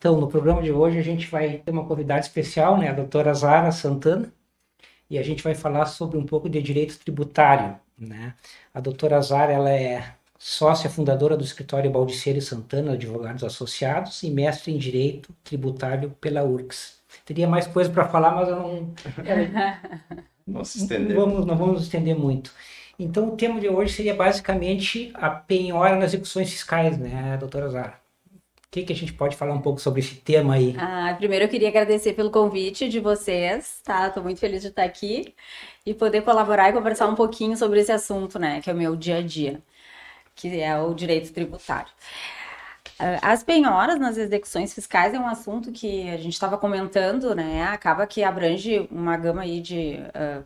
Então, no programa de hoje a gente vai ter uma convidada especial, né, a doutora Zara Santana, e a gente vai falar sobre um pouco de direito tributário, né? A doutora Zara, ela é sócia fundadora do escritório Baldiceira e Santana, Advogados Associados, e mestre em Direito Tributário pela URGS. Teria mais coisa para falar, mas eu não... Não se estender. Não vamos nos estender muito. Então, o tema de hoje seria basicamente a penhora nas execuções fiscais, né, doutora Zara? O que a gente pode falar um pouco sobre esse tema aí? Primeiro eu queria agradecer pelo convite de vocês, tá? Tô muito feliz de estar aqui e poder colaborar e conversar um pouquinho sobre esse assunto, né? Que é o meu dia a dia, que é o direito tributário. As penhoras nas execuções fiscais é um assunto que a gente estava comentando, né? Acaba que abrange uma gama aí de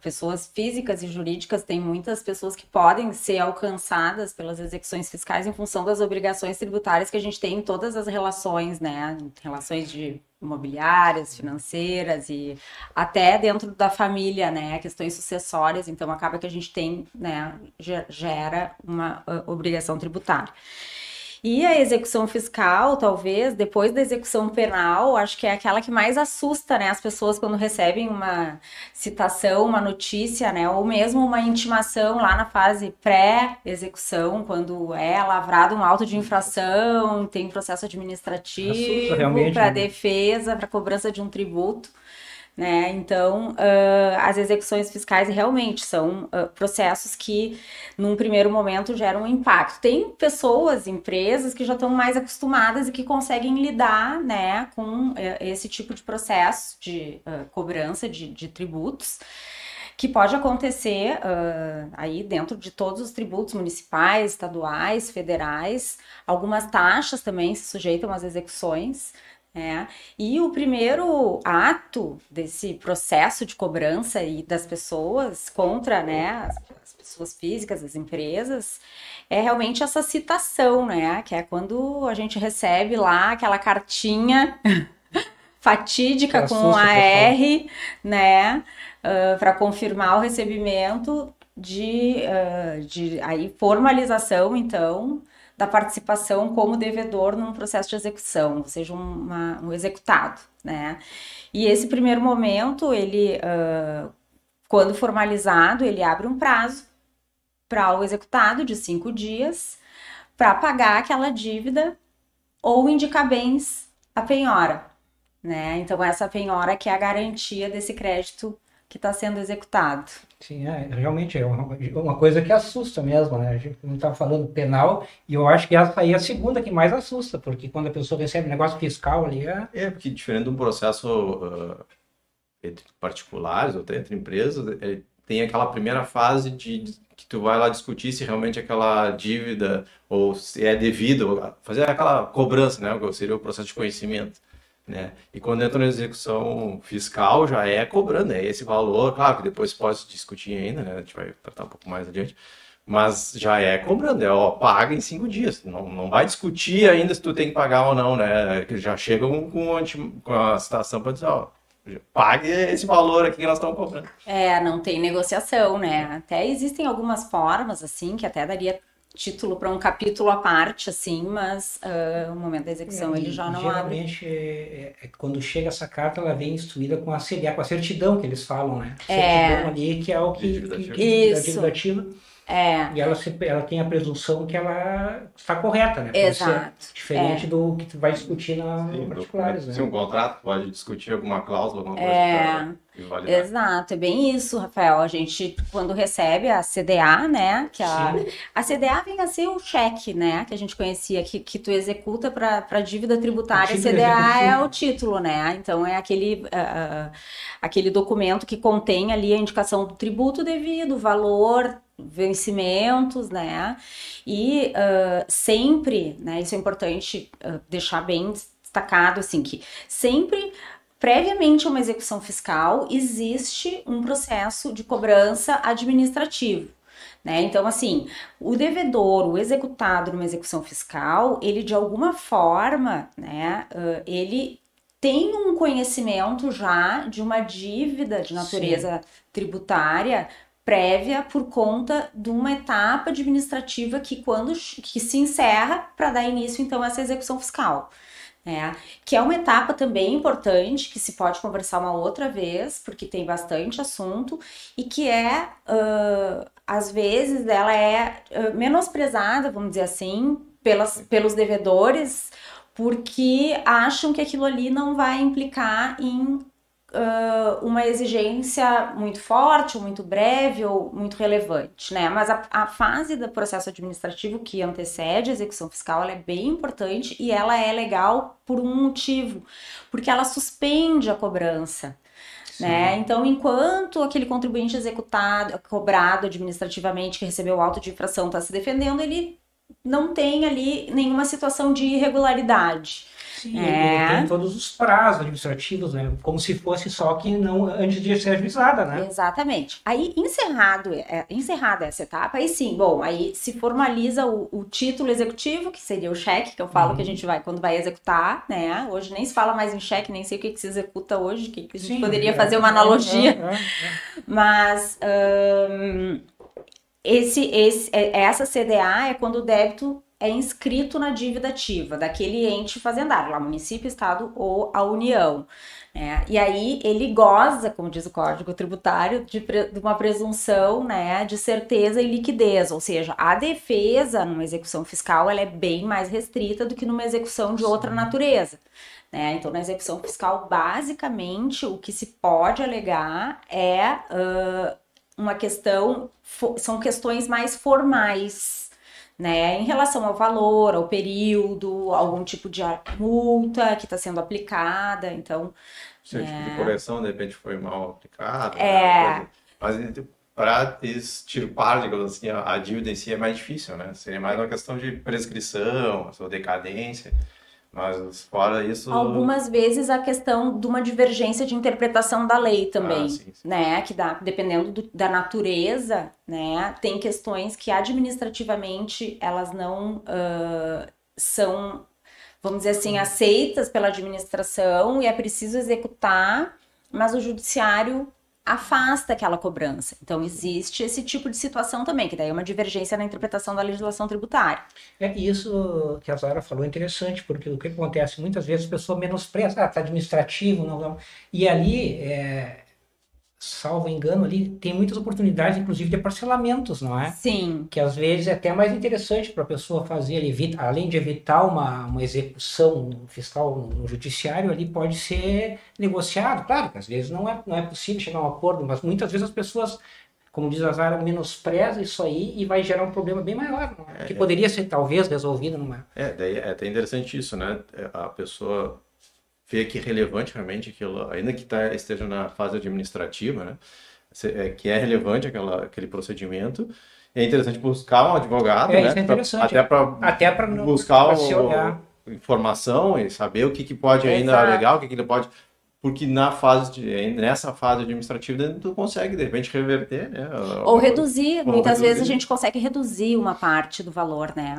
pessoas físicas e jurídicas. Tem muitas pessoas que podem ser alcançadas pelas execuções fiscais em função das obrigações tributárias que a gente tem em todas as relações, né? Relações de imobiliárias, financeiras e até dentro da família, né? Questões sucessórias. Então acaba que a gente tem, né? Gera uma obrigação tributária. E a execução fiscal, talvez, depois da execução penal, acho que é aquela que mais assusta, né, as pessoas quando recebem uma citação, uma notícia, né, ou mesmo uma intimação lá na fase pré-execução, quando é lavrado um auto de infração, tem processo administrativo para defesa, para cobrança de um tributo. Né? Então, as execuções fiscais realmente são processos que, num primeiro momento, geram um impacto. Tem pessoas, empresas que já estão mais acostumadas e que conseguem lidar, né, com esse tipo de processo de cobrança de tributos, que pode acontecer aí dentro de todos os tributos municipais, estaduais, federais. Algumas taxas também se sujeitam às execuções. E o primeiro ato desse processo de cobrança e das pessoas contra, né, as pessoas físicas, as empresas, é realmente essa citação, né, que é quando a gente recebe lá aquela cartinha fatídica com a R, né, para confirmar o recebimento de aí formalização, então, da participação como devedor num processo de execução, ou seja, um executado, né? E esse primeiro momento, ele, quando formalizado, ele abre um prazo para o executado de 5 dias para pagar aquela dívida ou indicar bens à penhora, né? Então, essa penhora que é a garantia desse crédito que está sendo executado. Sim, realmente é uma coisa que assusta mesmo, né? A gente não está falando penal, e eu acho que essa aí é a segunda que mais assusta, porque quando a pessoa recebe negócio fiscal ali... Porque diferente de um processo entre particulares ou até entre empresas, tem aquela primeira fase que tu vai lá discutir se realmente aquela dívida ou se é devido, fazer aquela cobrança, né? Que seria o processo de conhecimento. Né? E quando entra na execução fiscal, já é cobrando, é esse valor, claro que depois pode se discutir ainda, né? A gente vai tratar um pouco mais adiante, mas já é cobrando, paga em 5 dias, não vai discutir ainda se tu tem que pagar ou não, né? Que já chegam com a citação para dizer, pague esse valor aqui que nós estamos cobrando. Não tem negociação, né? Até existem algumas formas, assim, que até daria título para um capítulo à parte, assim, mas o momento da execução ele já não geralmente, abre. Quando chega essa carta, ela vem instruída com a CDA, com a certidão que eles falam, né? Certidão ali, que é o que... Isso. E ela tem a presunção que ela está correta, né? Exato. Diferente do que tu vai discutir na particulares, né? Se um contrato pode discutir alguma cláusula, alguma coisa para validar. Exato, é bem isso, Rafael. A gente, quando recebe a CDA, né? Que a CDA vem a ser o cheque, né? Que a gente conhecia, que tu executa para dívida tributária. A CDA é o título, né? Então é aquele documento que contém ali a indicação do tributo devido, valor, vencimentos, né? E sempre, né? Isso é importante deixar bem destacado, assim, que sempre, previamente a uma execução fiscal, existe um processo de cobrança administrativo. Né? Então, assim, o devedor, o executado numa execução fiscal, ele de alguma forma, né, ele tem um conhecimento já de uma dívida de natureza tributária prévia por conta de uma etapa administrativa que se encerra para dar início, então, a essa execução fiscal. Que é uma etapa também importante, que se pode conversar uma outra vez, porque tem bastante assunto, e que às vezes, ela é menosprezada, vamos dizer assim, pelos devedores, porque acham que aquilo ali não vai implicar em uma exigência muito forte, ou muito breve, ou muito relevante, né? Mas a fase do processo administrativo que antecede a execução fiscal, ela é bem importante e ela é legal por um motivo, porque ela suspende a cobrança. Né? Então, enquanto aquele contribuinte executado, cobrado administrativamente, que recebeu auto de infração, está se defendendo, ele não tem ali nenhuma situação de irregularidade. Sim, ele tem todos os prazos administrativos, né? Como se fosse só que não antes de ser ajuizada, né? Exatamente. Aí, encerrada essa etapa, aí sim, aí se formaliza o título executivo, que seria o cheque, que eu falo que a gente quando vai executar, né? Hoje nem se fala mais em cheque, nem sei o que se executa hoje, que a gente poderia fazer uma analogia. Mas essa CDA é quando o débito é inscrito na dívida ativa daquele ente fazendário, lá município, estado ou a União. Né? E aí ele goza, como diz o Código Tributário, de uma presunção, né, de certeza e liquidez, ou seja, a defesa numa execução fiscal ela é bem mais restrita do que numa execução de outra natureza. Né? Então, na execução fiscal, basicamente, o que se pode alegar é uma questão, são questões mais formais, né, em relação ao valor, ao período, algum tipo de multa que está sendo aplicada, então... Se o tipo de correção, de repente, foi mal aplicada, né? Mas para extirpar, digamos assim, a dívida em si é mais difícil, né? Seria mais uma questão de prescrição, ou decadência, mas fora isso... Algumas vezes a questão de uma divergência de interpretação da lei também, sim. Né? Que dependendo da natureza, né? Tem questões que administrativamente elas não são, vamos dizer assim, aceitas pela administração e é preciso executar, mas o judiciário afasta aquela cobrança. Então, existe esse tipo de situação também, que daí é uma divergência na interpretação da legislação tributária. Isso que a Zara falou é interessante, porque o que acontece? Muitas vezes a pessoa menospreza, está administrativo, não. E ali, salvo engano, ali tem muitas oportunidades, inclusive, de parcelamentos, não é? Sim. Que às vezes é até mais interessante para a pessoa fazer, além de evitar uma execução fiscal no judiciário, ali pode ser negociado. Claro que às vezes não é possível chegar a um acordo, mas muitas vezes as pessoas, como diz a Zara, menosprezam isso aí e vai gerar um problema bem maior, não é? Que poderia ser talvez resolvido numa... Daí é até interessante isso, né? A pessoa vê que é relevante realmente aquilo, ainda que esteja na fase administrativa, né? Que é relevante aquele procedimento. É interessante buscar um advogado, né? Isso é interessante. Até para buscar informação e saber o que pode ainda alegar, o que ele pode... Porque nessa fase administrativa tu consegue, de repente, reverter, né? Ou reduzir. Muitas vezes a gente consegue reduzir uma parte do valor, né?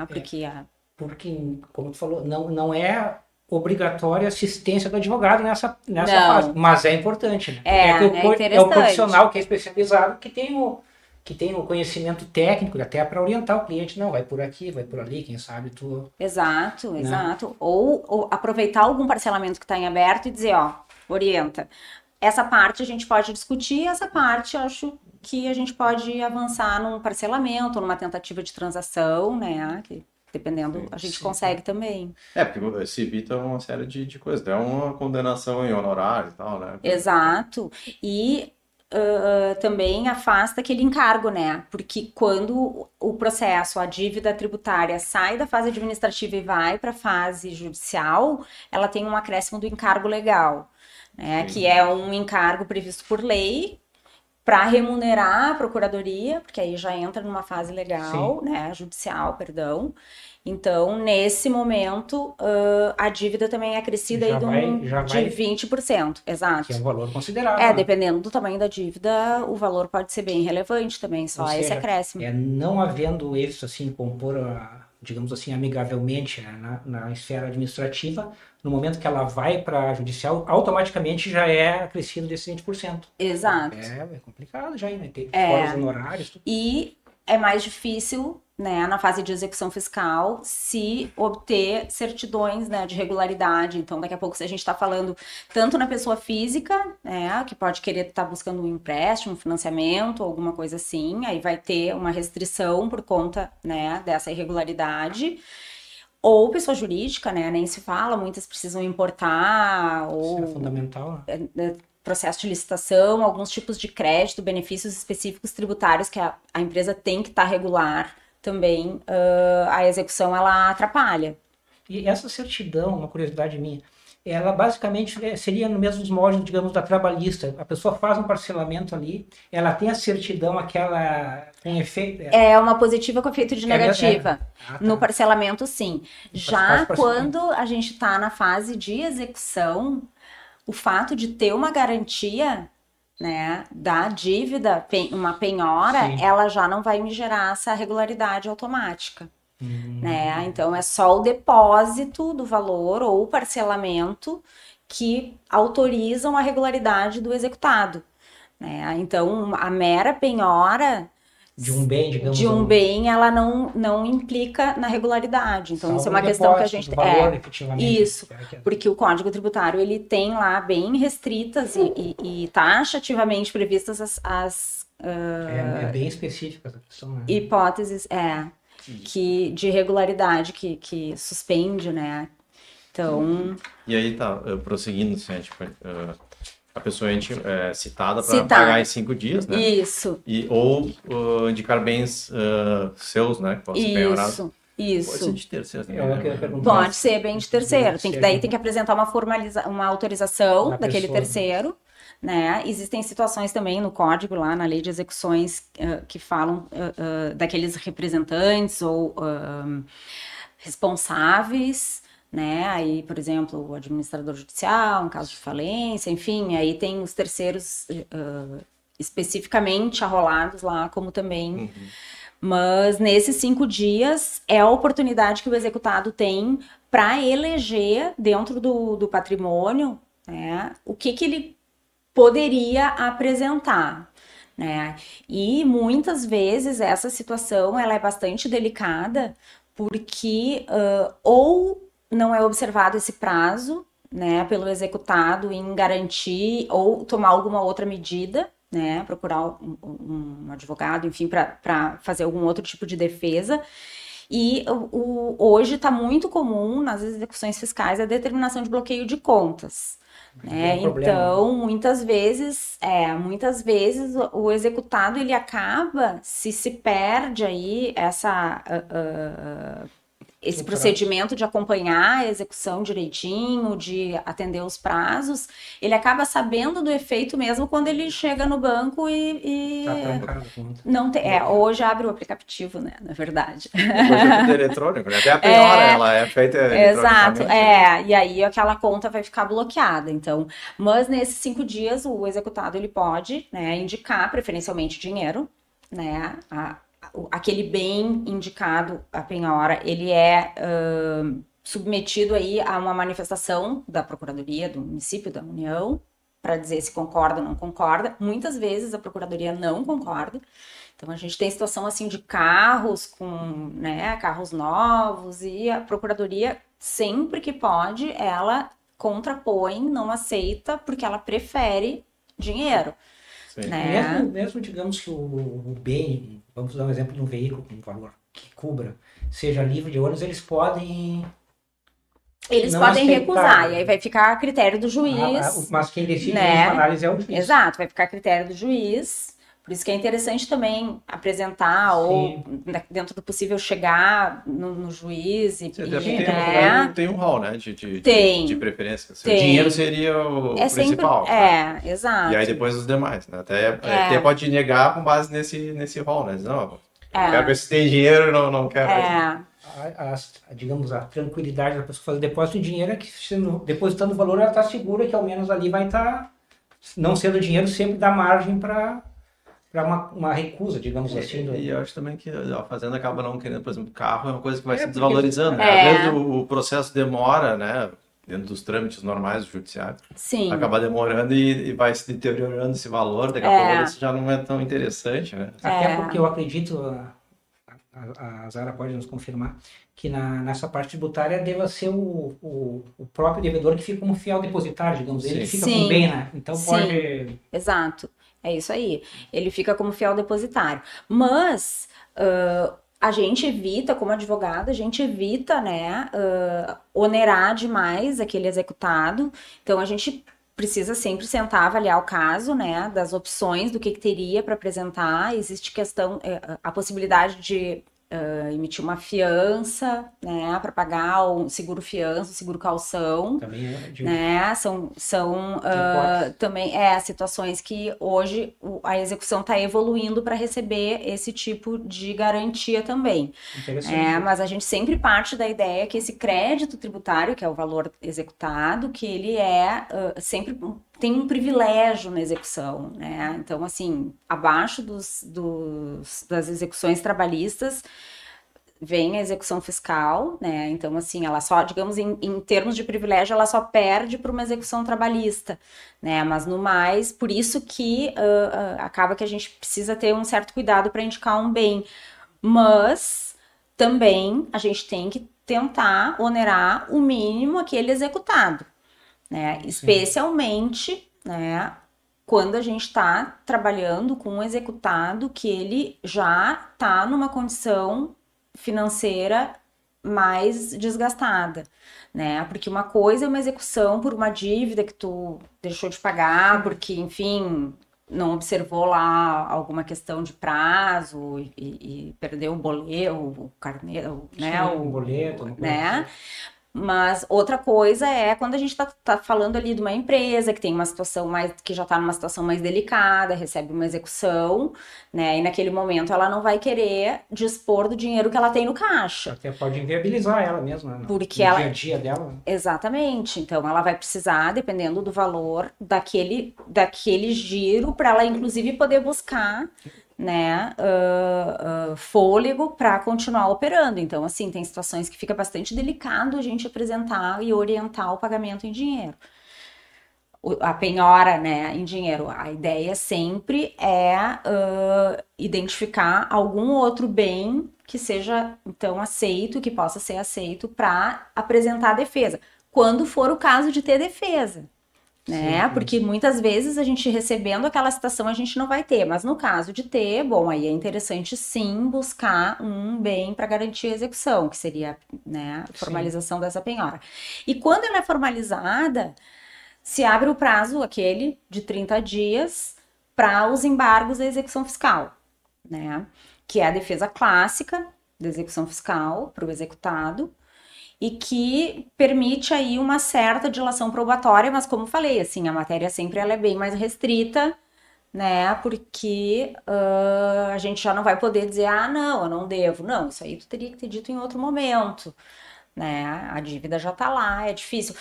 Porque como tu falou, não é obrigatória assistência do advogado nessa fase, mas é importante, né? É o profissional que é especializado que tem o conhecimento técnico até para orientar o cliente, não, vai por aqui, vai por ali, quem sabe tu... Exato. Ou aproveitar algum parcelamento que está em aberto e dizer, orienta. Essa parte a gente pode discutir, essa parte acho que a gente pode avançar num parcelamento, numa tentativa de transação, né? Que, dependendo, a gente consegue também. Porque se evita uma série de coisas, até uma condenação em honorário e tal, né? Exato. E também afasta aquele encargo, né? Porque quando o processo, a dívida tributária sai da fase administrativa e vai para a fase judicial, ela tem um acréscimo do encargo legal, né? Que é um encargo previsto por lei para remunerar a procuradoria, porque aí já entra numa fase legal, né? Judicial, perdão. Então, nesse momento, a dívida também é acrescida de 20%. Exato. Que é um valor considerável. Dependendo do tamanho da dívida, o valor pode ser bem relevante também, só esse acréscimo. Não havendo isso, assim, compor, digamos assim, amigavelmente, né, na esfera administrativa, no momento que ela vai para a judicial, automaticamente já é acrescido desse 20%. Exato. É complicado já, né? Tem fora os honorários. Tudo. E é mais difícil, né, na fase de execução fiscal, se obter certidões, né, de regularidade. Então, daqui a pouco, se a gente está falando tanto na pessoa física, né, que pode querer estar buscando um empréstimo, um financiamento, alguma coisa assim, aí vai ter uma restrição por conta, né, dessa irregularidade. Ou pessoa jurídica, né, nem se fala, muitas precisam importar, ou... Isso é fundamental, né? Processo de licitação, alguns tipos de crédito, benefícios específicos tributários que a empresa tem que estar regular também, a execução ela atrapalha. E essa certidão, uma curiosidade minha, ela basicamente seria no mesmo molde, digamos, da trabalhista. A pessoa faz um parcelamento ali, ela tem a certidão, aquela com efeito... É uma positiva com efeito de negativa. Tá. No parcelamento, sim. Já quando a gente está na fase de execução, o fato de ter uma garantia, né, da dívida, uma penhora, sim, ela já não vai me gerar essa regularidade automática. Né? Então, é só o depósito do valor ou o parcelamento que autorizam a regularidade do executado. Né? Então, a mera penhora de um bem, digamos, de um bem, ela não implica na regularidade. Então, isso é uma questão que a gente... valor, efetivamente. Isso, porque o Código Tributário, ele tem lá bem restritas e taxativamente previstas as é bem específica essa questão, né? Hipóteses, que de regularidade que suspende, né? Então... E aí tá, prosseguindo, assim, tipo, a pessoa é citada para pagar em 5 dias, né? Isso. Ou indicar bens seus, né? Que possam ser penhorados. Isso. Pode ser de terceiro também, né? Pode ser bem de terceiro. Daí tem que apresentar uma autorização daquele terceiro. Né? Existem situações também no código, lá na lei de execuções, que falam daqueles representantes ou responsáveis, né? Aí, por exemplo, o administrador judicial, em caso de falência, enfim, aí tem os terceiros especificamente arrolados lá, como também. Mas nesses 5 dias é a oportunidade que o executado tem para eleger dentro do patrimônio, né, o que ele poderia apresentar, né? E muitas vezes essa situação ela é bastante delicada porque ou não é observado esse prazo, né, pelo executado em garantir ou tomar alguma outra medida, né, procurar um advogado, enfim, para fazer algum outro tipo de defesa. E hoje está muito comum nas execuções fiscais a determinação de bloqueio de contas. Então, muitas vezes o executado ele acaba, se perde aí esse procedimento de acompanhar a execução direitinho, de atender os prazos, ele acaba sabendo do efeito mesmo quando ele chega no banco e não tem. Hoje abre o aplicativo, né? Na verdade. Hoje é tudo eletrônico, né? Até a penhora, ela é feita eletronicamente. Exato, e aí aquela conta vai ficar bloqueada. Então, mas nesses 5 dias o executado ele pode, né, indicar preferencialmente dinheiro, né? Aquele bem indicado, a penhora, ele é submetido aí a uma manifestação da Procuradoria, do município, da União, para dizer se concorda ou não concorda. Muitas vezes a Procuradoria não concorda. Então, a gente tem situação assim de carros carros novos, e a Procuradoria, sempre que pode, ela contrapõe, não aceita, porque ela prefere dinheiro. Né? Mesmo, digamos que o bem, vamos dar um exemplo de um veículo com um valor que cubra, seja livre de ônus, eles podem recusar, e aí vai ficar a critério do juiz. Mas quem decide essa análise é o juiz. Exato, vai ficar a critério do juiz. Por isso que é interessante também apresentar, sim, ou dentro do possível chegar no juiz tem um rol, né, de preferência. O dinheiro seria o principal. Sempre, exato. E aí depois os demais, né? Até pode negar com base nesse rol, né? Não, quero ver se tem dinheiro, não quero. Digamos, a tranquilidade da pessoa fazer depósito de dinheiro é que, depositando o valor, ela está segura que ao menos ali vai estar, não sendo dinheiro, sempre dá margem para uma recusa, digamos assim. E eu acho também que a fazenda acaba não querendo, por exemplo, carro é uma coisa que vai se desvalorizando. Né? Às vezes o processo demora, né? Dentro dos trâmites normais do judiciário. Sim. Acaba demorando e vai se deteriorando esse valor, daqui a pouco isso já não é tão interessante, né? Até porque eu acredito, a Zara pode nos confirmar, que nessa parte tributária deva ser o próprio devedor que fica como fiel depositário, digamos, ele que fica com o bem, né? Então pode... Exato, é isso aí. Ele fica como fiel depositário. Mas a gente evita, como advogado, a gente evita, né, onerar demais aquele executado. Então a gente precisa sempre sentar, avaliar o caso, né, das opções, do que teria para apresentar. Existe a possibilidade de emitir uma fiança, né, para pagar um seguro fiança, um seguro calção. Também né, são também situações que hoje a execução está evoluindo para receber esse tipo de garantia também. Mas a gente sempre parte da ideia que esse crédito tributário, que é o valor executado, que ele sempre tem um privilégio na execução, né? Então, assim, abaixo das execuções trabalhistas vem a execução fiscal, né? Então, assim, ela só, digamos, em termos de privilégio, ela só perde para uma execução trabalhista, né? Mas no mais, por isso que acaba que a gente precisa ter um certo cuidado para indicar um bem. Mas também a gente tem que tentar onerar o mínimo aquele executado, né? Especialmente, né, quando a gente está trabalhando com um executado que ele já está numa condição financeira mais desgastada, né? Porque uma coisa é uma execução por uma dívida que tu deixou de pagar, porque, enfim, não observou lá alguma questão de prazo e perdeu o boleto, o carnê, né? O boleto, né? Mas outra coisa é quando a gente tá falando ali de uma empresa que tem uma situação que já está numa situação mais delicada, recebe uma execução, né? E naquele momento ela não vai querer dispor do dinheiro que ela tem no caixa. Até pode inviabilizar ela mesma, né? Porque no dia a dia dela. Exatamente. Então ela vai precisar, dependendo do valor daquele giro, para ela inclusive poder buscar, né, fôlego para continuar operando. Então, assim, tem situações que fica bastante delicado a gente apresentar e orientar o pagamento em dinheiro. A penhora, né, em dinheiro. A ideia sempre é identificar algum outro bem que seja, então, aceito, que possa ser aceito para apresentar a defesa. Quando for o caso de ter defesa. Né? Sim, porque muitas vezes a gente recebendo aquela citação a gente não vai ter, mas no caso de ter, bom, aí é interessante sim buscar um bem para garantir a execução, que seria, né, a formalização dessa penhora. E quando ela é formalizada, se abre o prazo aquele de 30 dias para os embargos da execução fiscal, né? Que é a defesa clássica da execução fiscal para o executado, e que permite aí uma certa dilação probatória, mas como falei, assim, a matéria sempre ela é bem mais restrita, né, porque a gente já não vai poder dizer, não, eu não devo. Não, isso aí tu teria que ter dito em outro momento, né, a dívida já tá lá, é difícil.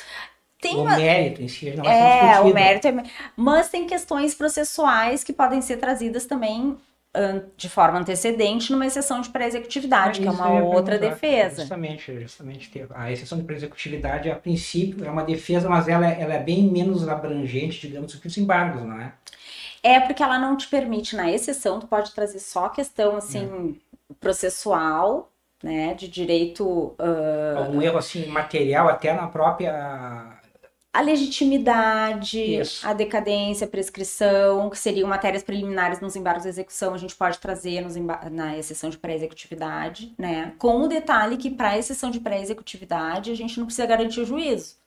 Mérito em si não vai ser discutido. O mérito mas tem questões processuais que podem ser trazidas também de forma antecedente numa exceção de pré-executividade, que é uma outra defesa. Justamente. A exceção de pré-executividade, a princípio, é uma defesa, mas ela é bem menos abrangente, digamos, do que os embargos, não é? É porque ela não te permite, na exceção, tu pode trazer só questão, assim, processual, né, de direito... Algum erro, assim, material, até na própria... A legitimidade, Isso. A decadência, a prescrição, que seriam matérias preliminares nos embargos de execução, a gente pode trazer na exceção de pré-executividade, né? Com o detalhe que para a exceção de pré-executividade a gente não precisa garantir o juízo,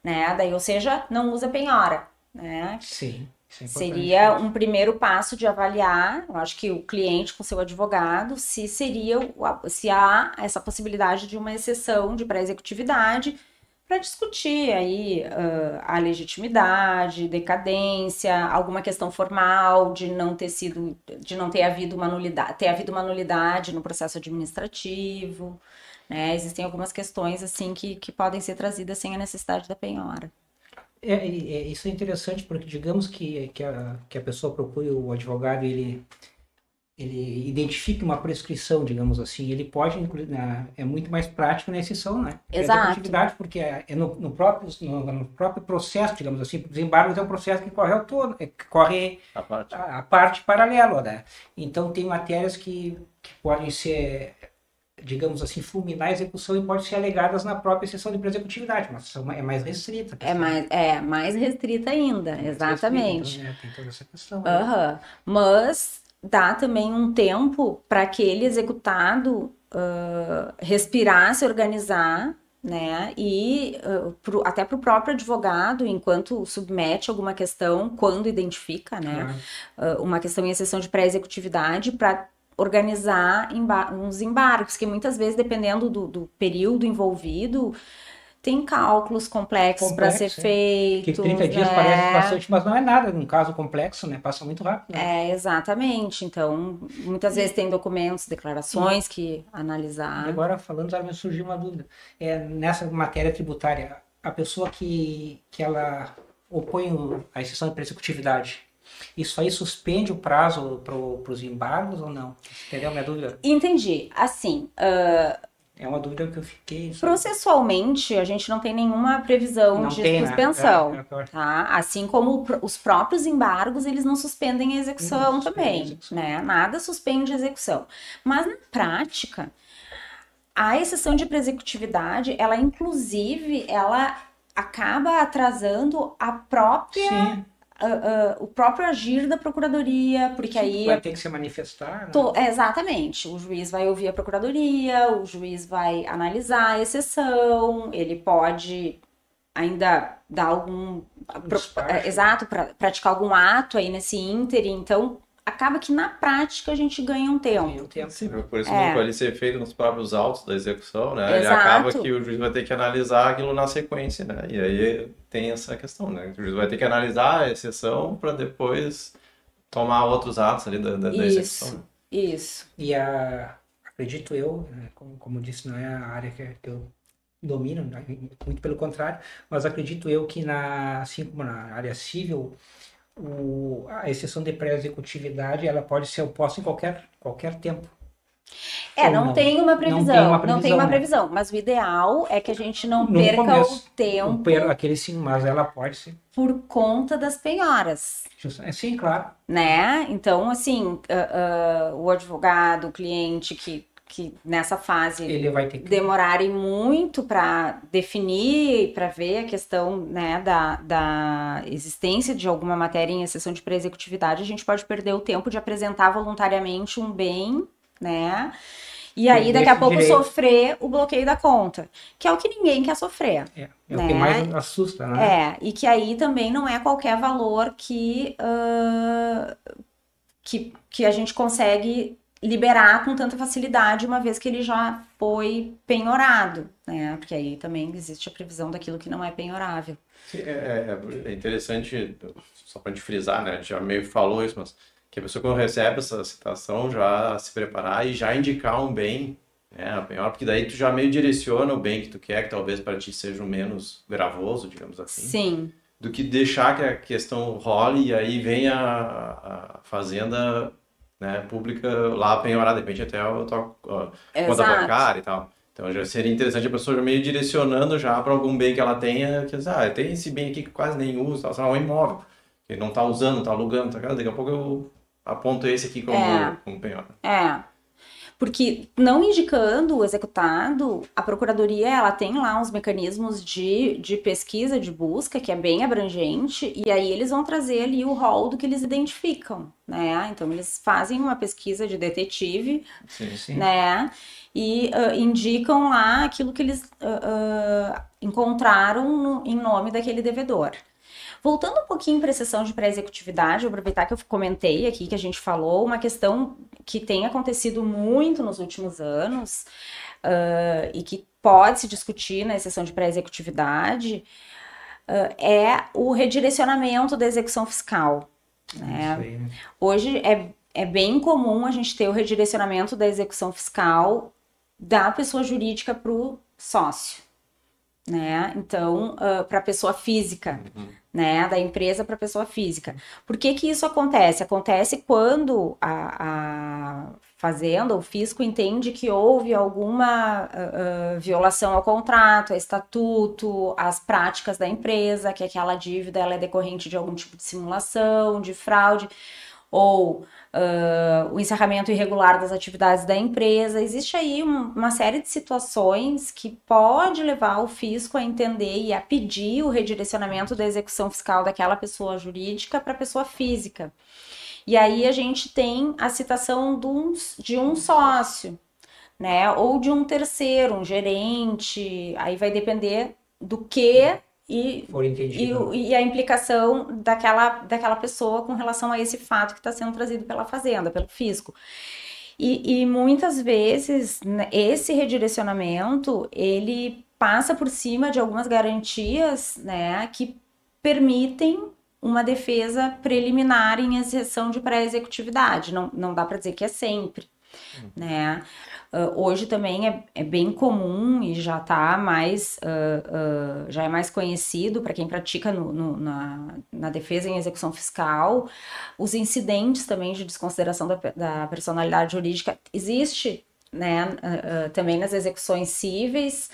né? Daí, ou seja, não usa penhora, né? Sim. Seria um primeiro passo de avaliar, eu acho que o cliente com seu advogado, se há essa possibilidade de uma exceção de pré-executividade, para discutir aí a legitimidade, decadência, alguma questão formal de não ter havido uma nulidade no processo administrativo, né? Existem algumas questões assim que podem ser trazidas sem a necessidade da penhora. Isso é interessante porque digamos que a pessoa procure o advogado e ele identifique uma prescrição, digamos assim, ele pode incluir, é muito mais prático na exceção, né? Exato. Porque é no próprio processo, digamos assim, os embargos é um processo que corre ao todo, que corre a parte paralela, né? Então tem matérias que podem ser, digamos assim, fulminar a execução e podem ser alegadas na própria exceção de executividade, mas é mais restrita. É mais restrita ainda, exatamente. Então, tem toda essa questão. Mas dá também um tempo para aquele executado respirar, se organizar, né? E até para o próprio advogado, enquanto submete alguma questão, quando identifica, né? Uma questão em exceção de pré-executividade, para organizar uns embargos, que muitas vezes, dependendo do período envolvido, tem cálculos complexos para ser feitos. Que 30 dias parece bastante, mas não é nada num caso complexo, né? Passa muito rápido. Né? Exatamente. Então, muitas vezes tem documentos, declarações que analisar. E agora, falando, já me surgiu uma dúvida. Nessa matéria tributária, a pessoa que ela opõe a exceção de pré-executividade, isso aí suspende o prazo para os embargos ou não? Entendeu a minha dúvida? Entendi. Assim... É uma dúvida que eu fiquei. Processualmente, a gente não tem nenhuma previsão de suspensão, tá? Assim como os próprios embargos, eles não suspendem a execução também, né? Nada suspende a execução. Mas, na prática, a exceção de pré-executividade, ela, inclusive, ela acaba atrasando a própria... o próprio agir da procuradoria, porque aí... Vai ter que se manifestar, né? Exatamente. O juiz vai ouvir a procuradoria, o juiz vai analisar a exceção, ele pode ainda dar algum... Exato, praticar algum ato aí nesse ínterim, então... Acaba que na prática a gente ganha um tempo. Sim, por isso não pode ser feito nos próprios autos da execução, né? Exato. Ele acaba que o juiz vai ter que analisar aquilo na sequência, né? E aí tem essa questão, né? O juiz vai ter que analisar a exceção para depois tomar outros atos ali da execução. Isso. E acredito eu, né, como disse, não é a área que eu domino, muito pelo contrário, mas acredito eu que assim como na área civil, a exceção de pré-executividade ela pode ser oposta em qualquer tempo. Não tem uma previsão, mas o ideal é que a gente não perca o tempo. Aquele sim, mas ela pode ser. Por conta das penhoras. Sim, claro. Né? Então, assim, o advogado, o cliente que nessa fase ele vai ter que demorarem muito para definir, para ver a questão, né, da existência de alguma matéria em exceção de pré-executividade, a gente pode perder o tempo de apresentar voluntariamente um bem, né? E aí, daqui a pouco, sofrer o bloqueio da conta, que é o que ninguém quer sofrer. É o que mais assusta, né? E que aí também não é qualquer valor que a gente consegue liberar com tanta facilidade, uma vez que ele já foi penhorado, né? Porque aí também existe a previsão daquilo que não é penhorável. É interessante, só para a gente frisar, né? A gente já meio falou isso, mas que a pessoa quando recebe essa citação já se preparar e já indicar um bem, né? A penhora, porque daí tu já meio direciona o bem que tu quer, que talvez para ti seja o menos gravoso, digamos assim. Sim. Do que deixar que a questão role e aí vem a fazenda... né, pública lá penhorar, de repente até a tua conta bancária e tal. Então já seria interessante a pessoa meio direcionando já para algum bem que ela tenha, que tem esse bem aqui que quase nem usa, um imóvel, que não está usando, está alugando, daqui a pouco eu aponto esse aqui como penhora. Porque não indicando o executado, a procuradoria ela tem lá uns mecanismos de pesquisa, de busca, que é bem abrangente, e aí eles vão trazer ali o rol do que eles identificam, né? Então eles fazem uma pesquisa de detetive, sim. né? E indicam lá aquilo que eles encontraram em nome daquele devedor. Voltando um pouquinho para a exceção de pré-executividade, vou aproveitar que eu comentei aqui, que a gente falou, uma questão que tem acontecido muito nos últimos anos e que pode se discutir na exceção de pré-executividade é o redirecionamento da execução fiscal. Né? Hoje é bem comum a gente ter o redirecionamento da execução fiscal da pessoa jurídica para o sócio. né? Então, para a pessoa física, né? Da empresa para a pessoa física. Por que que isso acontece? Acontece quando a fazenda, o fisco, entende que houve alguma violação ao contrato, ao estatuto, às práticas da empresa, que aquela dívida ela é decorrente de algum tipo de simulação, de fraude, ou o encerramento irregular das atividades da empresa. Existe aí uma série de situações que pode levar o fisco a entender e a pedir o redirecionamento da execução fiscal daquela pessoa jurídica para a pessoa física. E aí a gente tem a citação de um sócio, né? Ou de um terceiro, um gerente, aí vai depender do que e a implicação daquela pessoa com relação a esse fato que está sendo trazido pela Fazenda, pelo fisco. E muitas vezes esse redirecionamento ele passa por cima de algumas garantias, né, que permitem uma defesa preliminar em exceção de pré-executividade. Não dá para dizer que é sempre, né? Hoje também é bem comum e já tá mais já é mais conhecido para quem pratica na defesa em execução fiscal, os incidentes também de desconsideração da personalidade jurídica existe, né, também nas execuções cíveis.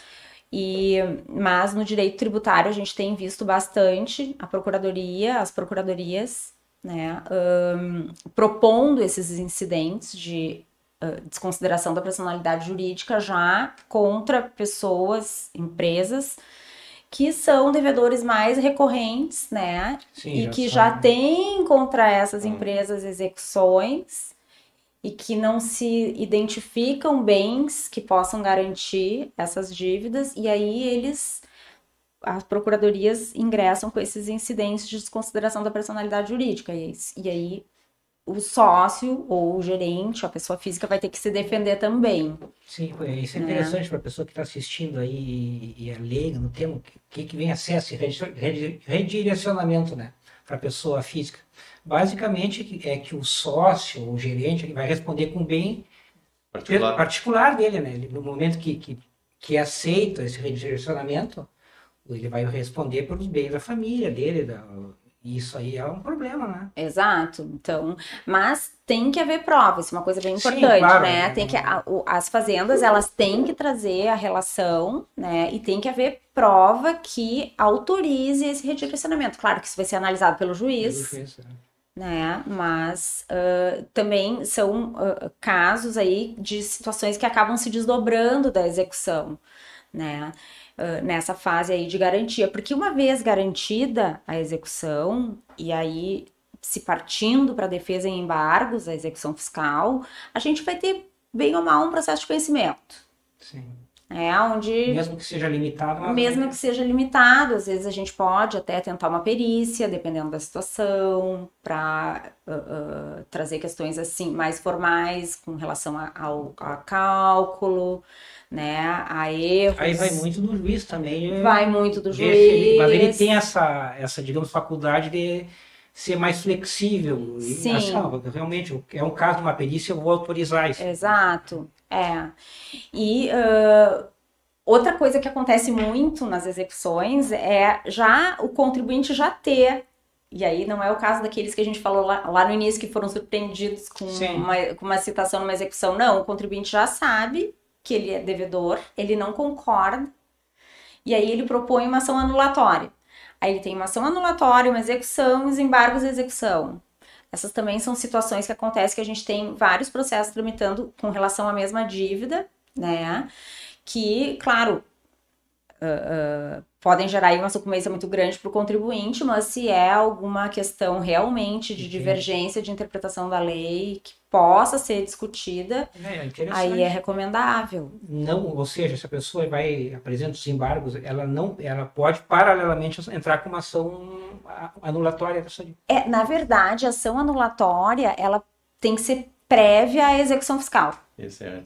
Mas no direito tributário a gente tem visto bastante as procuradorias, né, propondo esses incidentes de desconsideração da personalidade jurídica já contra pessoas, empresas que são devedores mais recorrentes, né? Sim, e que já têm contra essas empresas execuções e que não se identificam bens que possam garantir essas dívidas, e aí as procuradorias ingressam com esses incidentes de desconsideração da personalidade jurídica, e aí o sócio ou o gerente, a pessoa física, vai ter que se defender também. Sim, isso é interessante para a pessoa que está assistindo aí e é leiga no tema, o que vem acesso e redirecionamento, né, para a pessoa física. Basicamente é que o sócio, o gerente, ele vai responder com bem particular dele, né? No momento que aceita esse redirecionamento, ele vai responder pelos bens da família dele, isso aí é um problema, né? Exato. Então, mas tem que haver prova, isso é uma coisa bem importante, sim, claro, né? Tem que, as fazendas, elas têm que trazer a relação, né? E tem que haver prova que autorize esse redirecionamento. Claro que isso vai ser analisado pelo juiz, né? Mas também são casos aí de situações que acabam se desdobrando da execução, né? Nessa fase aí de garantia, porque uma vez garantida a execução, e aí se partindo para a defesa em embargos, a execução fiscal, a gente vai ter bem ou mal um processo de conhecimento. Sim. Onde, mesmo que seja limitado. Mesmo que seja limitado, às vezes a gente pode até tentar uma perícia, dependendo da situação, para trazer questões assim mais formais com relação ao cálculo, né, a erros. Aí vai muito do juiz também. Vai muito do juiz. Mas ele tem essa, digamos, faculdade de ser mais flexível. Sim. E, realmente, é um caso de uma perícia, eu vou autorizar isso. Exato, E outra coisa que acontece muito nas execuções é já o contribuinte já ter, e aí não é o caso daqueles que a gente falou lá no início, que foram surpreendidos com uma citação numa execução. Não, o contribuinte já sabe que ele é devedor, ele não concorda, e aí ele propõe uma ação anulatória. Aí ele tem uma ação anulatória, uma execução, os embargos de execução. Essas também são situações que acontecem, que a gente tem vários processos tramitando com relação à mesma dívida, né? Que, claro, podem gerar aí uma sucumbência muito grande para o contribuinte, mas se é alguma questão realmente de divergência de interpretação da lei que possa ser discutida, aí é recomendável. Não, ou seja, se a pessoa apresenta os embargos, ela pode paralelamente entrar com uma ação anulatória dessa dívida. Na verdade, a ação anulatória, ela tem que ser prévia à execução fiscal. Isso é.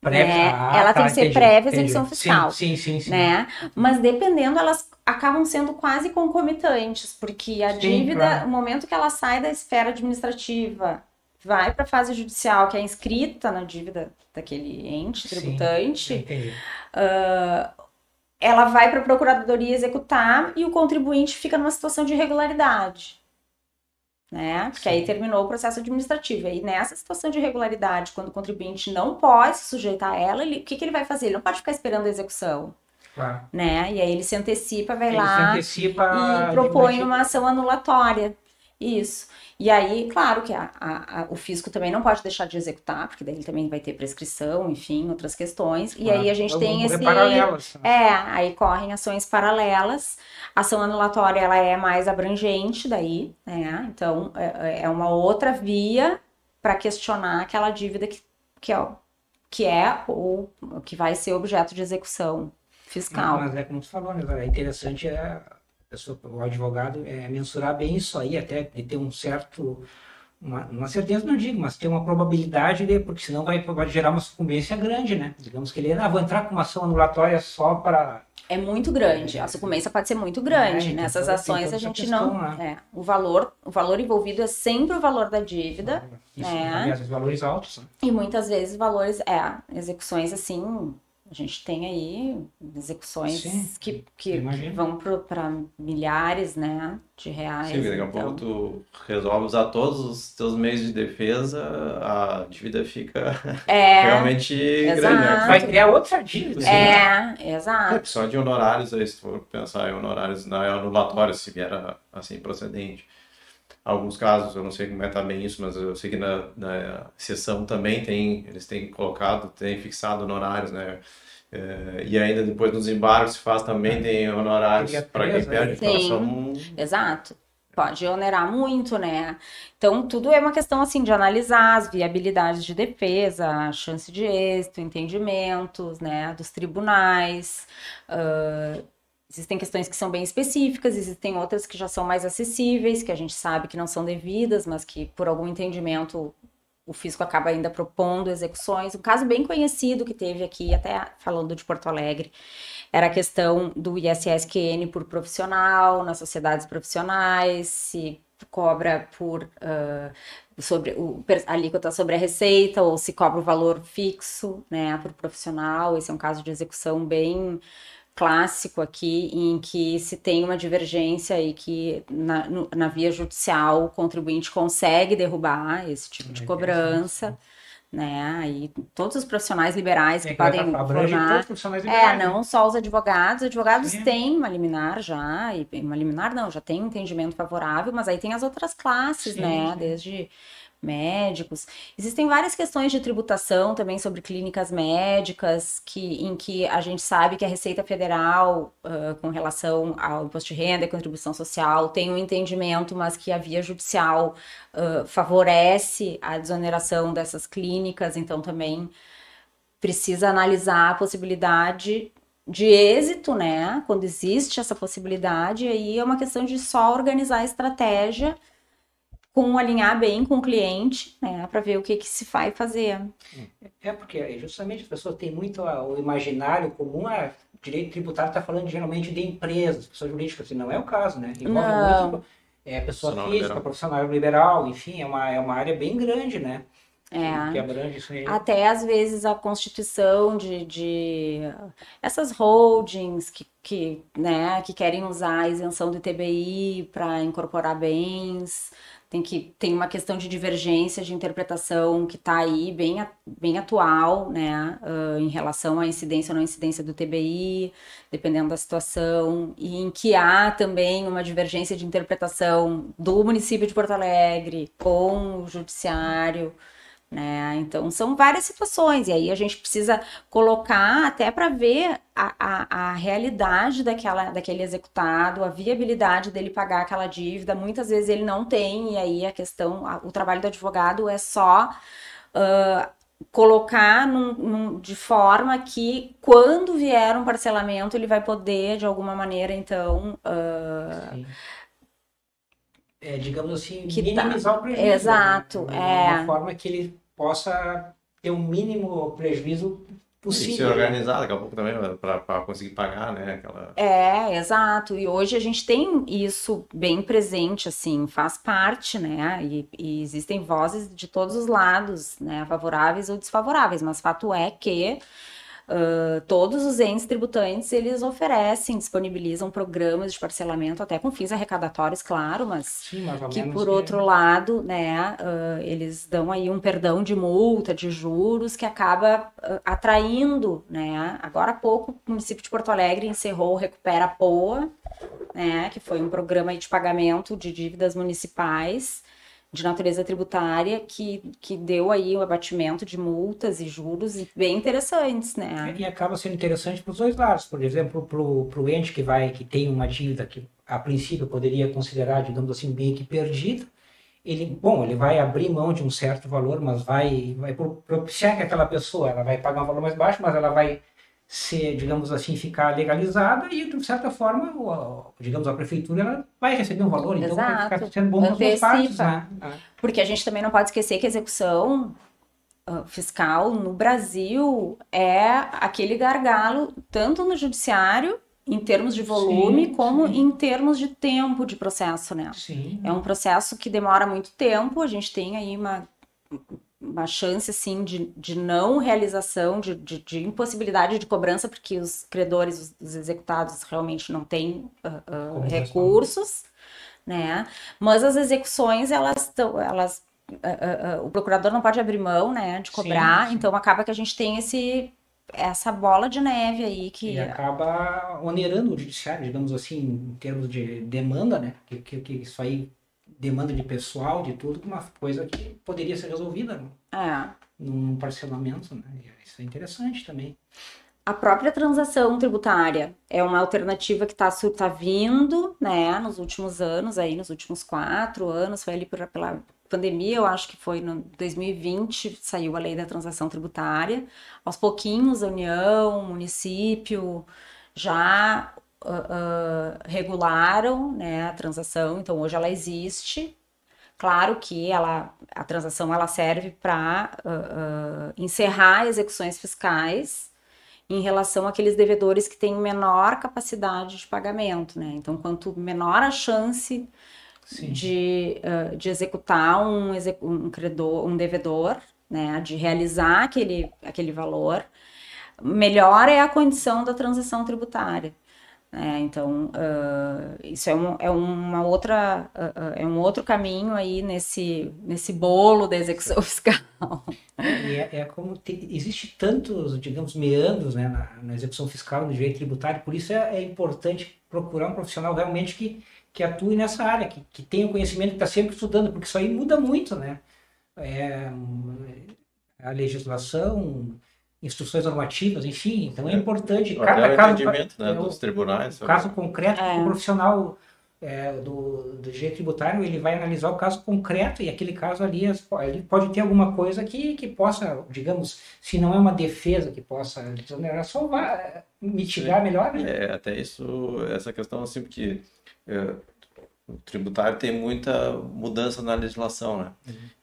Ela tem que ser prévia à execução fiscal. Sim. Né? Mas dependendo, elas acabam sendo quase concomitantes, porque a dívida, claro, no momento que ela sai da esfera administrativa, vai para a fase judicial, que é inscrita na dívida daquele ente tributante, ela vai para a procuradoria executar e o contribuinte fica numa situação de irregularidade, né? Porque aí terminou o processo administrativo. E nessa situação de irregularidade, quando o contribuinte não pode se sujeitar a ela, o que ele vai fazer? Ele não pode ficar esperando a execução. Claro. Né? E aí ele se antecipa, vai Ele lá se antecipa e propõe uma ação anulatória. Isso. E aí, claro que o fisco também não pode deixar de executar, porque daí ele também vai ter prescrição, enfim, outras questões. E aí a gente tem esse... paralelas. aí correm ações paralelas. A ação anulatória, ela é mais abrangente daí, né? Então, é uma outra via para questionar aquela dívida que vai ser objeto de execução fiscal. Mas é como tu falou, né? É interessante o advogado mensurar bem isso aí, até de ter uma certeza não digo, mas ter uma probabilidade, porque senão vai gerar uma sucumbência grande, né? Digamos que ele, vou entrar com uma ação anulatória só para... É muito grande, a sucumbência pode ser muito grande. Nessas ações a gente não... O valor envolvido é sempre o valor da dívida. Isso, às vezes valores altos. Né? E muitas vezes valores, execuções assim... A gente tem aí execuções que vão para milhares, né, de reais. Sim, daqui a pouco tu resolve usar todos os teus meios de defesa, a dívida fica realmente grande. Né? Vai criar outra dívida. Exato. Só de honorários, aí, se for pensar em honorários anulatória, se vier assim procedente. Alguns casos, eu não sei como é também isso, mas eu sei que na sessão também eles têm fixado honorários, né? E ainda depois nos embargos se faz também, tem honorários para quem perde. Sim, exato. Pode onerar muito, né? Então, tudo é uma questão, assim, de analisar as viabilidades de defesa, a chance de êxito, entendimentos, né, dos tribunais. Existem questões que são bem específicas, existem outras que já são mais acessíveis, que a gente sabe que não são devidas, mas que por algum entendimento o fisco acaba ainda propondo execuções. Um caso bem conhecido que teve aqui, até falando de Porto Alegre, era a questão do ISSQN por profissional, nas sociedades profissionais, se cobra sobre a alíquota sobre a receita, ou se cobra o valor fixo, né, por profissional. Esse é um caso de execução bem clássico aqui, em que se tem uma divergência e que na via judicial o contribuinte consegue derrubar esse tipo de cobrança, né? Aí todos os profissionais liberais que podem formar, não só os advogados têm uma liminar já, e uma liminar não, já tem um entendimento favorável, mas aí tem as outras classes, né? Desde médicos. Existem várias questões de tributação também sobre clínicas médicas, em que a gente sabe que a Receita Federal, com relação ao imposto de renda e contribuição social, tem um entendimento, mas que a via judicial favorece a desoneração dessas clínicas, então também precisa analisar a possibilidade de êxito, né? Quando existe essa possibilidade, aí é uma questão de só organizar a estratégia, alinhar bem com o cliente, né, para ver o que se vai fazer. Porque justamente as pessoas têm muito o imaginário comum, direito tributário está falando geralmente de empresas, pessoas jurídicas, assim, não é o caso, né? Envolve muito pessoa física, profissional liberal, enfim, é uma área bem grande, né? Que abrange isso aí. Até às vezes a constituição de essas holdings que querem usar a isenção do ITBI para incorporar bens. Tem uma questão de divergência de interpretação que está aí bem atual, né, em relação à incidência ou não incidência do TBI, dependendo da situação, e em que há também uma divergência de interpretação do município de Porto Alegre com o judiciário, né? Então são várias situações, e aí a gente precisa colocar até para ver a realidade daquele executado, a viabilidade dele pagar aquela dívida. Muitas vezes ele não tem, e aí o trabalho do advogado é só colocar de forma que quando vier um parcelamento ele vai poder de alguma maneira então digamos assim, minimizar o prejuízo. Exato. De uma forma que ele possa ter o mínimo prejuízo possível. E se organizar daqui a pouco também para conseguir pagar, né? Exato. E hoje a gente tem isso bem presente, assim, faz parte, né? E existem vozes de todos os lados, né? Favoráveis ou desfavoráveis, mas fato é que Todos os entes tributantes, eles oferecem, disponibilizam programas de parcelamento, até com fins arrecadatórios, claro, mas Sim, mais ou que, menos. por outro lado, né, eles dão aí um perdão de multa, de juros, que acaba atraindo, né? Agora há pouco, o município de Porto Alegre encerrou o Recupera Poa, né, que foi um programa aí de pagamento de dívidas municipais de natureza tributária que deu aí o abatimento de multas e juros bem interessantes, né? E acaba sendo interessante para os dois lados. Por exemplo, para o ente que tem uma dívida que a princípio poderia considerar, digamos assim, bem que perdida, ele vai abrir mão de um certo valor, mas vai propiciar que aquela pessoa ela vai pagar um valor mais baixo, mas ela vai ser, digamos assim, ficar legalizada e, de certa forma, digamos, a prefeitura ela vai receber um valor, então vai ficar sendo bom para as duas partes, né? Porque a gente também não pode esquecer que a execução fiscal no Brasil é aquele gargalo, tanto no judiciário, em termos de volume, como em termos de tempo de processo, né? Sim. É um processo que demora muito tempo, a gente tem aí uma chance, assim, de não realização, de impossibilidade de cobrança, porque os credores, os executados, realmente não têm recursos, né? Mas as execuções, o procurador não pode abrir mão, né, de cobrar, sim. Então acaba que a gente tem essa bola de neve aí que... E acaba onerando o judiciário, digamos assim, em termos de demanda, né? Que isso aí, demanda de pessoal, de tudo, uma coisa que poderia ser resolvida num parcelamento, né? Isso é interessante também. A própria transação tributária é uma alternativa que está vindo, né, nos últimos anos, aí, nos últimos 4 anos, foi ali pela pandemia, eu acho que foi no 2020, saiu a lei da transação tributária. Aos pouquinhos, a União, o município já regularam, né, a transação, então hoje ela existe. Claro que a transação ela serve para encerrar execuções fiscais em relação àqueles devedores que têm menor capacidade de pagamento, né? Então, quanto menor a chance de executar um credor, um devedor, né, de realizar aquele valor, melhor é a condição da transação tributária. Então, isso é um outro caminho aí nesse bolo da execução fiscal. É como existe tantos, digamos, meandros, né, na execução fiscal, no direito tributário, por isso é importante procurar um profissional realmente que atue nessa área, que tenha o conhecimento, que está sempre estudando, porque isso aí muda muito, né? A legislação, instruções normativas, enfim, então é importante. Cada caso, entendimento, né, dos tribunais. O caso concreto, o profissional do direito tributário, ele vai analisar o caso concreto e aquele caso ali, ele pode ter alguma coisa que possa, digamos, se não é uma defesa que possa desonerar, só mitigar melhor, né? Até essa questão assim, porque o tributário tem muita mudança na legislação, né?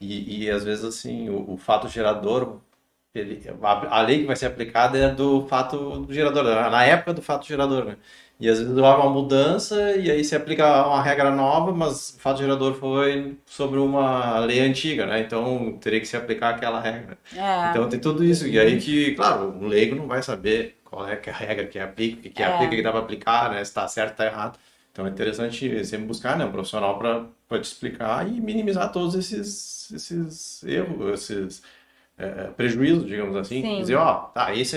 E às vezes assim, o fato gerador, a lei que vai ser aplicada é do fato do gerador, na época do fato gerador, né? E às vezes há uma mudança e aí se aplica uma regra nova, mas o fato gerador foi sobre uma lei antiga, né? Então teria que se aplicar aquela regra. Então tem tudo isso. E aí que, claro, o leigo não vai saber qual é a regra que aplica, o que dá para aplicar, né? Se está certo ou está errado. Então é interessante sempre buscar, né, um profissional para te explicar e minimizar todos esses erros, esses prejuízos, digamos assim. Sim. Dizer,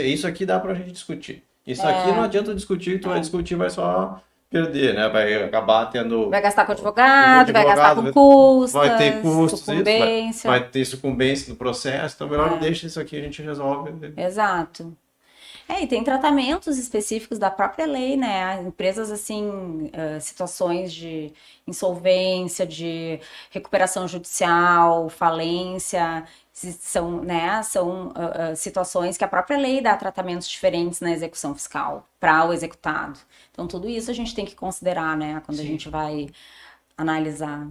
isso aqui dá para a gente discutir. Isso aqui não adianta discutir, tu vai discutir, vai só perder, né? Vai acabar tendo... Vai gastar com advogado, vai gastar com custos, vai ter custos, sucumbência. Vai ter sucumbência no processo, então melhor deixa isso aqui, a gente resolve. Exato. E tem tratamentos específicos da própria lei, né? Empresas, assim, situações de insolvência, de recuperação judicial, falência, são situações que a própria lei dá tratamentos diferentes na execução fiscal para o executado. Então, tudo isso a gente tem que considerar, né? Quando a gente vai analisar.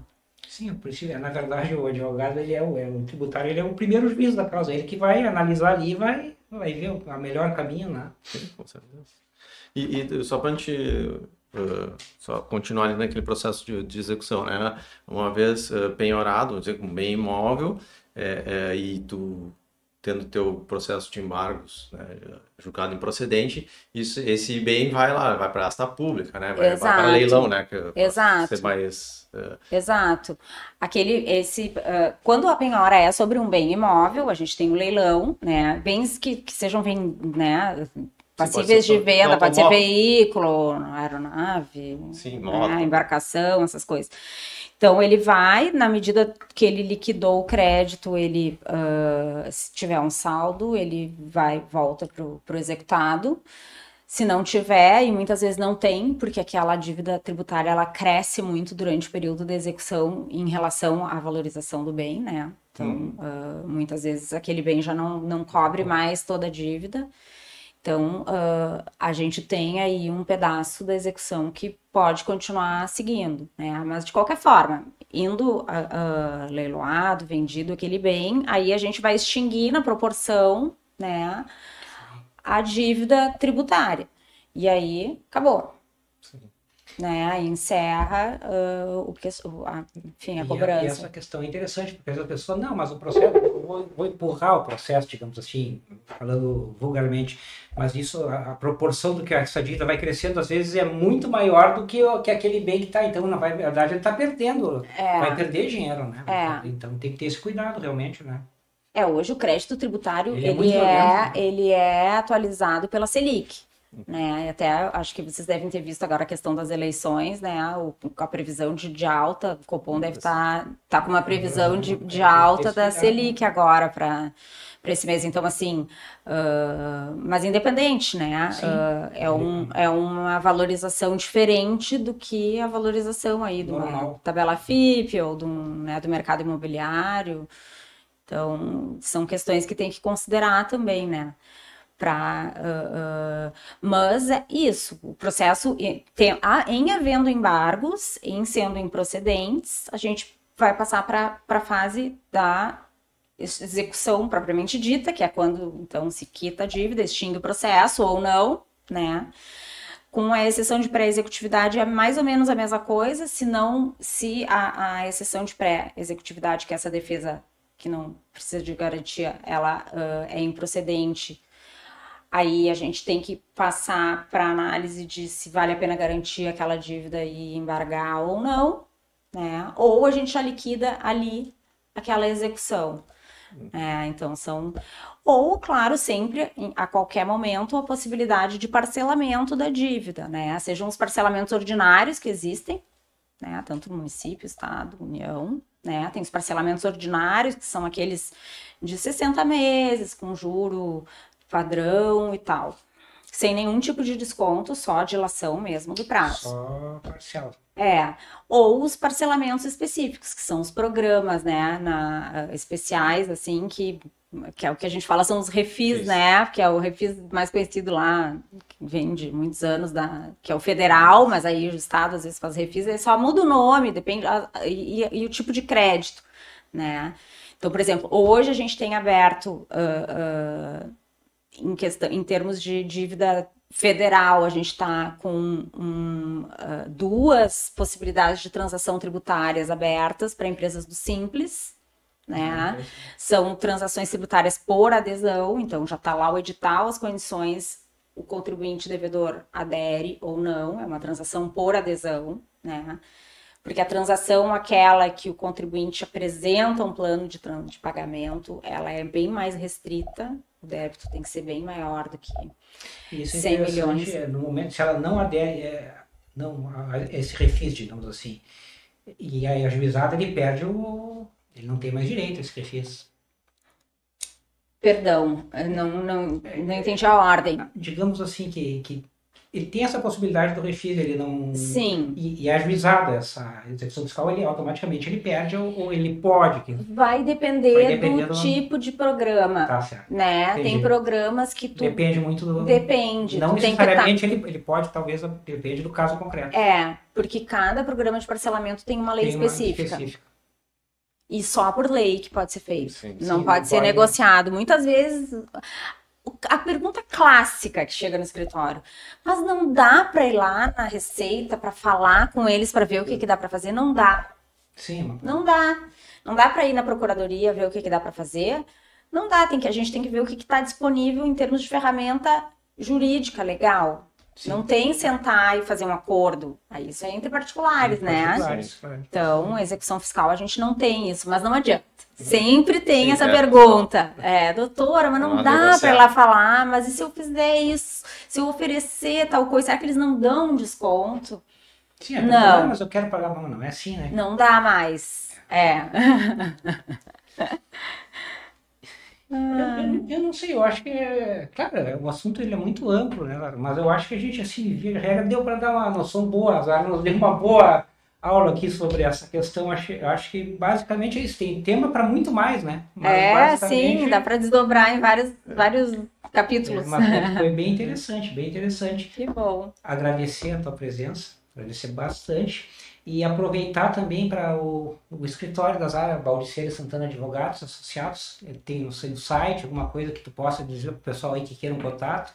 Sim, na verdade, o advogado, o tributário, ele é o primeiro juiz da causa, ele que vai analisar ali e vai ver o melhor caminho, né? Sim, com certeza. E só para a gente só continuar ali naquele processo de execução, né? Uma vez penhorado, um bem imóvel, e tu tendo teu processo de embargos, né, julgado improcedente, esse bem vai para a asta pública, né? Vai para leilão, né? Exato. Ser mais, Exato. Quando a penhora é sobre um bem imóvel, a gente tem o leilão, né? Bens que sejam, né, passíveis de venda, pode ser veículo, aeronave, sim, né, embarcação, essas coisas. Então, ele vai, na medida que ele liquidou o crédito, ele, se tiver um saldo, ele volta para o executado. Se não tiver, e muitas vezes não tem, porque aquela dívida tributária, ela cresce muito durante o período de execução em relação à valorização do bem, né? Então, muitas vezes aquele bem já não cobre mais toda a dívida. Então, a gente tem aí um pedaço da execução que pode continuar seguindo, né? Mas, de qualquer forma, indo leiloado, vendido aquele bem, aí a gente vai extinguir na proporção, né, a dívida tributária. E aí, acabou. Sim. Né? Aí encerra a cobrança. E essa questão é interessante, porque a pessoa, não, mas o processo, eu vou empurrar o processo, digamos assim, falando vulgarmente, mas isso, a proporção do que essa dívida vai crescendo, às vezes é muito maior do que aquele bem que está. Então, na verdade, ele está perdendo, vai perder dinheiro, né? Então, tem que ter esse cuidado, realmente, né? Hoje o crédito tributário, ele é atualizado pela Selic. Né? Até acho que vocês devem ter visto agora a questão das eleições, né? A previsão de alta, o Copom deve estar com uma previsão de alta da Selic agora para esse mês. Então, assim, mas independente, né? É uma valorização diferente do que a valorização aí de uma tabela FIP ou do mercado imobiliário. Então, são questões que tem que considerar também, né? Mas é isso, o processo, em havendo embargos, em sendo improcedentes, a gente vai passar para a fase da execução propriamente dita, que é quando, então, se quita a dívida, extingue o processo ou não, né? Com a exceção de pré-executividade é mais ou menos a mesma coisa, se a exceção de pré-executividade, que é essa defesa que não precisa de garantia, ela é improcedente. Aí a gente tem que passar para análise de se vale a pena garantir aquela dívida e embargar ou não, né? Ou a gente já liquida ali aquela execução. Então ou, claro, sempre, a qualquer momento, a possibilidade de parcelamento da dívida, né? Sejam os parcelamentos ordinários que existem, né? Tanto no município, estado, União, né? Tem os parcelamentos ordinários, que são aqueles de 60 meses, com juro padrão e tal, sem nenhum tipo de desconto, só a dilação mesmo do prazo. Só parcial. Ou os parcelamentos específicos, que são os programas, né, especiais, assim, que é o que a gente fala, são os refis, né, que é o refis mais conhecido lá, que vem de muitos anos, que é o federal, mas aí o estado às vezes faz refis, aí só muda o nome, depende, e o tipo de crédito, né. Então, por exemplo, hoje a gente tem aberto... em termos de dívida federal, a gente está com duas possibilidades de transação tributárias abertas para empresas do Simples, né? São transações tributárias por adesão, então já está lá o edital, as condições, o contribuinte devedor adere ou não, é uma transação por adesão, né? Porque a transação, aquela que o contribuinte apresenta um plano de pagamento, ela é bem mais restrita, o débito tem que ser bem maior do que isso 100 milhões. No momento, se ela não adere, esse refis, digamos assim, e aí a ajuizada, ele ele não tem mais direito a esse refis. Perdão, não entendi a ordem. Digamos assim que ele tem essa possibilidade do refis, ele não... Sim. E é ajuizada essa execução fiscal, ele automaticamente ele perde ou ele pode. Vai depender do tipo de programa. Tá certo. Né? Entendi. Tem programas que tu... Depende muito do... Depende. Não necessariamente ele pode, talvez, depende do caso concreto. Porque cada programa de parcelamento tem uma lei específica. E só por lei que pode ser feito. Sim, não pode ser negociado. Muitas vezes... A pergunta clássica que chega no escritório, mas não dá para ir lá na Receita para falar com eles para ver o que dá para fazer? Não dá. Sim. Não dá. Não dá para ir na Procuradoria ver o que dá para fazer? Não dá, a gente tem que ver o que está disponível em termos de ferramenta jurídica, legal. Sim. Não tem sentar e fazer um acordo. Aí isso é entre particulares, né? Particulares, claro. Então, execução fiscal, a gente não tem isso, mas não adianta. Sempre tem Sim, essa é. pergunta. Doutora, mas não Não dá negociar. para ir lá falar, mas e se eu fizer isso? Se eu oferecer tal coisa, será que eles não dão um desconto? Sim, Não. Mas eu quero pagar, não é assim, né? Não dá mais. Eu não sei, eu acho que claro, o assunto ele é muito amplo, né, Lara? Mas eu acho que a gente, assim, via regra, deu para dar uma noção boa, a Zara nos deu uma boa aula aqui sobre essa questão, eu acho que basicamente é isso, tem tema para muito mais, né? Mas Sim, dá para desdobrar em vários capítulos. Mas foi bem interessante, bem interessante. Que bom. Agradecer a tua presença, agradecer bastante. E aproveitar também para o escritório da Zara, Baldiceira Santana Advogados Associados. Tem o seu site, alguma coisa que tu possa dizer para o pessoal aí que queira um contato.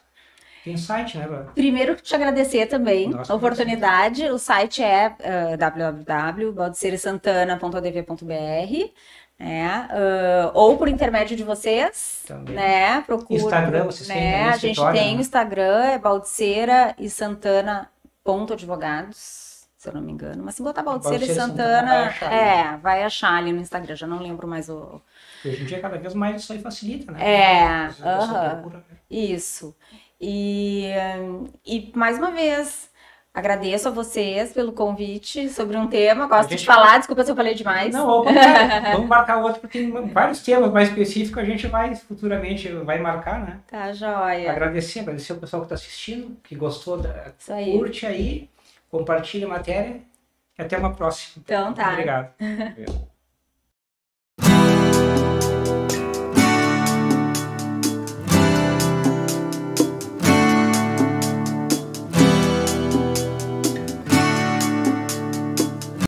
Tem site, né, Laura? Primeiro, te agradecer também a oportunidade. O site é www.baldiceiresantana.adv.br, ou por intermédio de vocês, Também. né? Procura, Instagram, vocês têm também a gente tem o Instagram, é Baldiceira e Santana.advogados. Se eu não me engano, mas se botar Baldiceira e Santana, vai achar ali no Instagram, já não lembro mais o... Hoje em dia, cada vez mais isso aí facilita, né? Isso. E mais uma vez, agradeço a vocês pelo convite sobre um tema, gosto de falar, desculpa se eu falei demais. Não, vamos marcar outro, porque tem vários temas mais específicos, a gente vai futuramente marcar, né? Tá, joia. Agradecer o pessoal que está assistindo, que gostou, isso aí. Curte aí. Compartilhe a matéria e até uma próxima. Então tá. Obrigado.